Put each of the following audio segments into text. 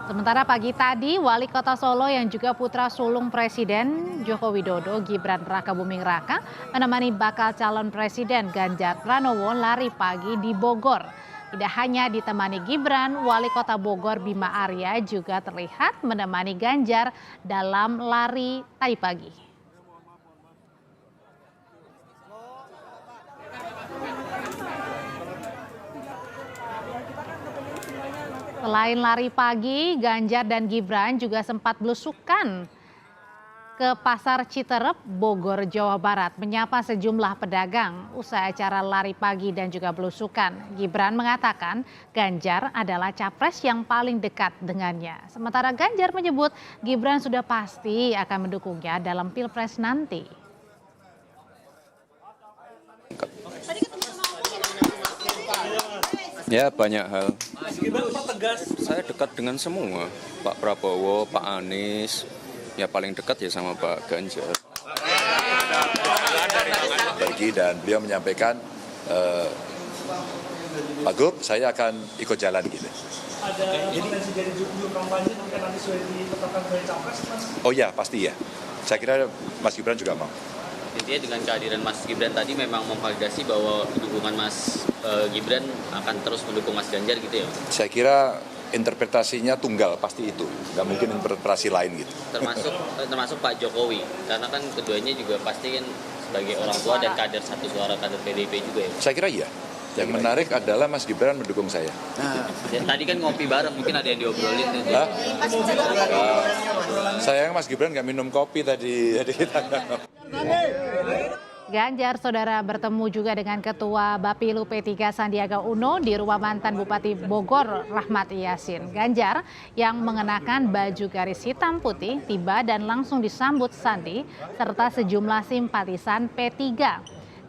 Sementara pagi tadi, Wali Kota Solo yang juga putra sulung Presiden Joko Widodo, Gibran Rakabuming Raka, menemani bakal calon Presiden Ganjar Pranowo lari pagi di Bogor. Tidak hanya ditemani Gibran, Wali Kota Bogor Bima Arya juga terlihat menemani Ganjar dalam lari tadi pagi. Selain lari pagi, Ganjar dan Gibran juga sempat belusukan ke Pasar Citerep, Bogor, Jawa Barat, menyapa sejumlah pedagang usai acara lari pagi dan juga belusukan. Gibran mengatakan Ganjar adalah capres yang paling dekat dengannya. Sementara Ganjar menyebut Gibran sudah pasti akan mendukungnya dalam Pilpres nanti. Ya, banyak hal. Saya dekat dengan semua, Pak Prabowo, Pak Anies, ya paling dekat ya sama Pak Ganjar. Pergi dan beliau menyampaikan, Pak Gub, saya akan ikut jalan gitu. Ada potensi dari juru kampanye mungkin nanti sudah ditetapkan sebagai capres, Mas? Oh iya, pasti ya. Saya kira Mas Gibran juga mau. Intinya dengan kehadiran Mas Gibran tadi memang memvalidasi bahwa dukungan Mas Gibran akan terus mendukung Mas Ganjar gitu ya? Saya kira interpretasinya tunggal, pasti itu. Nggak mungkin interpretasi lain gitu. Termasuk Pak Jokowi, karena kan keduanya juga pasti kan sebagai orang tua dan kader satu suara kader PDIP juga ya? Saya kira iya. Yang menarik adalah Mas Gibran mendukung saya. Dan tadi kan ngopi bareng, mungkin ada yang diobrolin gitu. Sayang Mas Gibran nggak minum kopi tadi. Jadi kita Ganjar saudara bertemu juga dengan Ketua Bapilu P3 Sandiaga Uno di rumah mantan Bupati Bogor Rahmat Yassin. Ganjar yang mengenakan baju garis hitam putih tiba dan langsung disambut Sandi serta sejumlah simpatisan P3.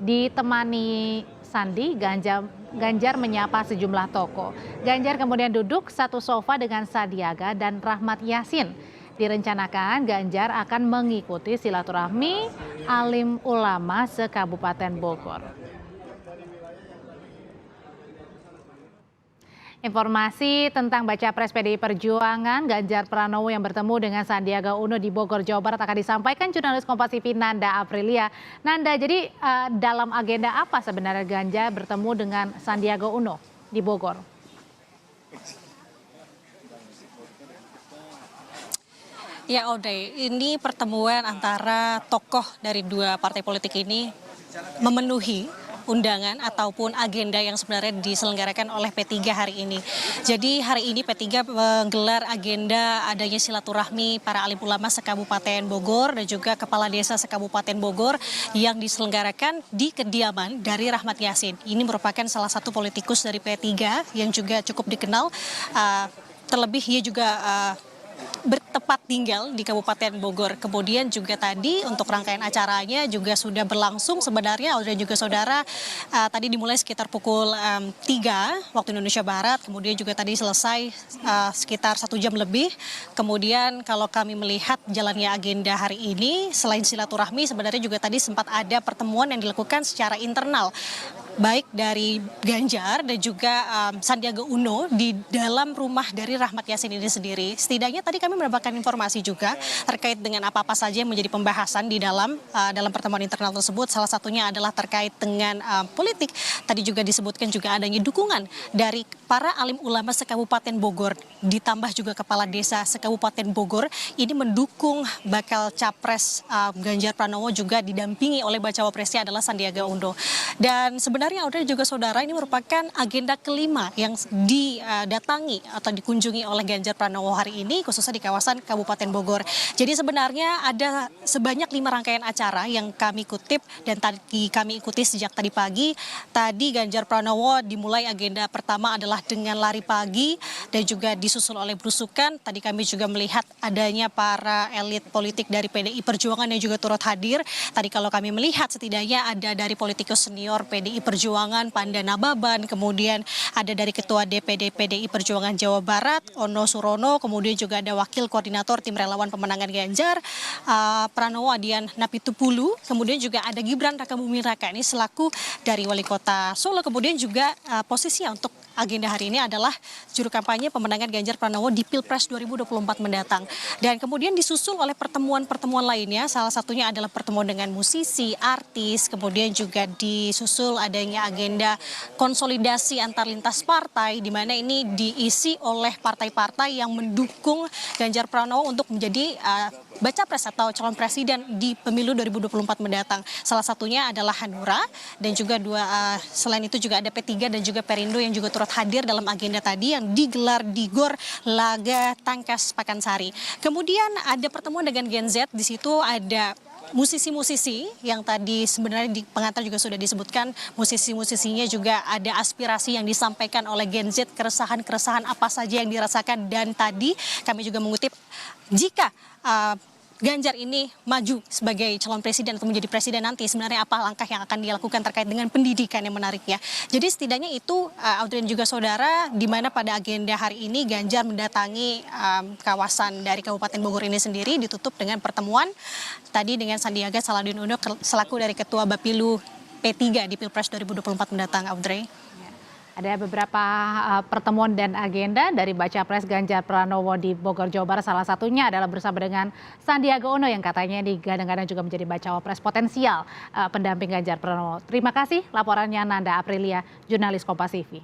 Ditemani Sandi, Ganjar menyapa sejumlah tokoh. Ganjar kemudian duduk satu sofa dengan Sandiaga dan Rahmat Yassin. Direncanakan Ganjar akan mengikuti silaturahmi alim ulama se-Kabupaten Bogor. Informasi tentang baca pres PDI Perjuangan Ganjar Pranowo yang bertemu dengan Sandiaga Uno di Bogor, Jawa Barat akan disampaikan jurnalis Kompas TV Nanda Aprilia. Nanda, jadi dalam agenda apa sebenarnya Ganjar bertemu dengan Sandiaga Uno di Bogor? Ya Audrey, ini pertemuan antara tokoh dari dua partai politik ini memenuhi undangan ataupun agenda yang sebenarnya diselenggarakan oleh P3 hari ini. Jadi hari ini P3 menggelar agenda adanya silaturahmi para alim ulama se-Kabupaten Bogor dan juga kepala desa se-Kabupaten Bogor yang diselenggarakan di kediaman dari Rahmat Yassin. Ini merupakan salah satu politikus dari P3 yang juga cukup dikenal, terlebih ia juga bertempat tinggal di Kabupaten Bogor. Kemudian juga tadi untuk rangkaian acaranya juga sudah berlangsung sebenarnya dan juga saudara tadi dimulai sekitar pukul 3 waktu Indonesia Barat. Kemudian juga tadi selesai sekitar 1 jam lebih. Kemudian kalau kami melihat jalannya agenda hari ini selain silaturahmi sebenarnya juga tadi sempat ada pertemuan yang dilakukan secara internal baik dari Ganjar dan juga Sandiaga Uno di dalam rumah dari Rahmat Yassin ini sendiri. Setidaknya tadi kami mendapatkan informasi juga terkait dengan apa-apa saja yang menjadi pembahasan di dalam pertemuan internal tersebut. Salah satunya adalah terkait dengan politik. Tadi juga disebutkan juga adanya dukungan dari para alim ulama se-Kabupaten Bogor ditambah juga kepala desa se-Kabupaten Bogor ini mendukung bakal capres Ganjar Pranowo juga didampingi oleh bacawa presnya adalah Sandiaga Uno. Dan sebenarnya Audrey juga saudara ini merupakan agenda kelima yang didatangi atau dikunjungi oleh Ganjar Pranowo hari ini khususnya di kawasan Kabupaten Bogor. Jadi sebenarnya ada sebanyak 5 rangkaian acara yang kami kutip dan tadi kami ikuti sejak tadi pagi. Tadi Ganjar Pranowo dimulai agenda pertama adalah dengan lari pagi dan juga disusul oleh belusukan. Tadi kami juga melihat adanya para elit politik dari PDI Perjuangan yang juga turut hadir. Tadi kalau kami melihat setidaknya ada dari politikus senior PDI Perjuangan Pandana Baban, kemudian ada dari Ketua DPD PDI Perjuangan Jawa Barat Ono Surono, kemudian juga ada Wakil Koordinator Tim Relawan Pemenangan Ganjar Pranowo Adian Napitupulu, kemudian juga ada Gibran Rakabuming Raka ini selaku dari Wali Kota Solo, kemudian juga posisi untuk agenda hari ini adalah juru kampanye pemenangan Ganjar Pranowo di Pilpres 2024 mendatang. Dan kemudian disusul oleh pertemuan-pertemuan lainnya, salah satunya adalah pertemuan dengan musisi, artis, kemudian juga disusul adanya agenda konsolidasi antar lintas partai, di mana ini diisi oleh partai-partai yang mendukung Ganjar Pranowo untuk menjadi baca pres atau calon presiden di pemilu 2024 mendatang. Salah satunya adalah Hanura dan juga selain itu juga ada P3 dan juga Perindo yang juga turut hadir dalam agenda tadi yang digelar di Gor Laga Tangkas Pakansari. Kemudian ada pertemuan dengan Gen Z, di situ ada musisi-musisi yang tadi sebenarnya di pengantar juga sudah disebutkan, musisi-musisinya juga ada aspirasi yang disampaikan oleh Gen Z, keresahan-keresahan apa saja yang dirasakan, dan tadi kami juga mengutip jika Ganjar ini maju sebagai calon presiden atau menjadi presiden nanti, sebenarnya apa langkah yang akan dilakukan terkait dengan pendidikan yang menariknya. Jadi setidaknya itu Audrey dan juga saudara, di mana pada agenda hari ini Ganjar mendatangi kawasan dari Kabupaten Bogor ini sendiri ditutup dengan pertemuan tadi dengan Sandiaga Salahuddin Uno selaku dari Ketua Bapilu P3 di Pilpres 2024 mendatang, Audrey. Ada beberapa pertemuan dan agenda dari baca pres Ganjar Pranowo di Bogor, Jawa Barat. Salah satunya adalah bersama dengan Sandiaga Uno yang katanya digadang-gadang juga menjadi bacawa pres potensial pendamping Ganjar Pranowo. Terima kasih laporannya Nanda Aprilia, jurnalis Kompas TV.